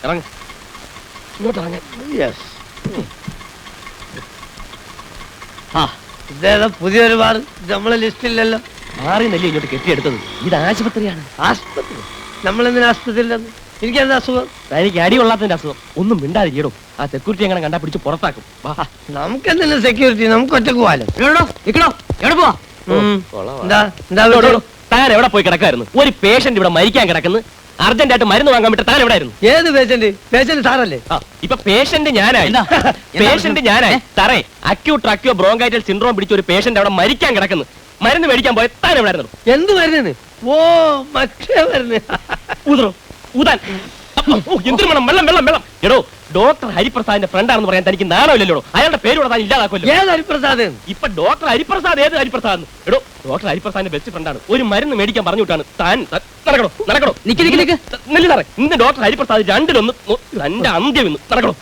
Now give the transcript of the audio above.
ഇറങ്ങ, ഇങ്ങോട്ട് ഇറങ്ങ. യെസ്. ഇതേതാ പുതിയൊരു ബാർ? നമ്മളെ ലിസ്റ്റില്ലല്ലോ. മാറി നെല്ലി ഇങ്ങോട്ട് കെട്ടിയെടുത്തത്. ഇത് ആശുപത്രിയാണ്. ആസ്പത്രി? നമ്മളെന്തിനാ ആസ്പത്രിയില്ലെന്ന്? എനിക്കെന്താ അസുഖം? തനിക്ക് അടി കൊള്ളാത്തതിന്റെ അസുഖം. ഒന്നും മിണ്ടാതിരിക്കടോ. ആ സെക്യൂരിറ്റി എങ്ങനെ കണ്ടാ പിടിച്ച് പുറത്താക്കും. നമുക്കെന്തിനാ സെക്യൂരിറ്റി? നമുക്ക് ഒറ്റക്ക് പോവാലോ. എവിടെ പോവാ? എന്താ എന്താ താൻ എവിടെ പോയി കിടക്കായിരുന്നു? ഒരു പേഷ്യന്റ് ഇവിടെ മരിക്കാൻ കിടക്കുന്നു. അർജന്റായിട്ട് മരുന്ന് വാങ്ങാൻ വിട്ട് താൻ എവിടെ ആയിരുന്നു? ഏത് പേഷ്യന്റ്? പേഷ്യന്റ് സാറല്ലേ? ഇപ്പൊ പേഷ്യന്റ് ഞാനായി. പേഷ്യന്റ് ഞാനായി സാറേ. അക്യൂട്ട് ട്രാക്യോ ബ്രോങ്കൈറ്റൽ സിൻഡ്രോം പിടിച്ച ഒരു പേഷ്യന്റ് അവിടെ മരിക്കാൻ കിടക്കുന്നു. മരുന്ന് മേടിക്കാൻ പോയ താൻ എവിടെ ആയിരുന്നു? എന്ത് മരുന്ന്? ഓ, മറ്റേ മരുന്ന്. ഊതാൻ. എന്തിനു വേണം? വെള്ളം വെള്ളം വെള്ളം. എടോ, ഡോക്ടർ ഹരിപ്രസാദിന്റെ ഫ്രണ്ടാണെന്ന് പറയാൻ തനിക്ക് നാണമില്ലല്ലോ. അയാളുടെ പേര് താൻ ഇല്ലാതാക്കുമല്ലോ. ഏത് ഹരിപ്രസാദ്? ഇപ്പൊ ഡോക്ടർ ഹരിപ്രസാദ്. ഏത് ഹരിപ്രസാദ്? എടോ, ഡോക്ടർ ഹരിപ്രസാദിന്റെ ബെസ്റ്റ് ഫ്രണ്ടാണ്. ഒരു മരുന്ന് മേടിക്കാൻ പറഞ്ഞു വിട്ടാണ് താൻ. നടക്കണോ നടക്കണോ? നിക്ക് നിക്ക് നിക്ക്. നെല്ല് സാറേ, ഇന്ന് ഡോക്ടർ ഹരിപ്രസാദ് രണ്ടിലൊന്ന്. എന്റെ അന്ത്യം ഇന്ന്. നടക്കണോ?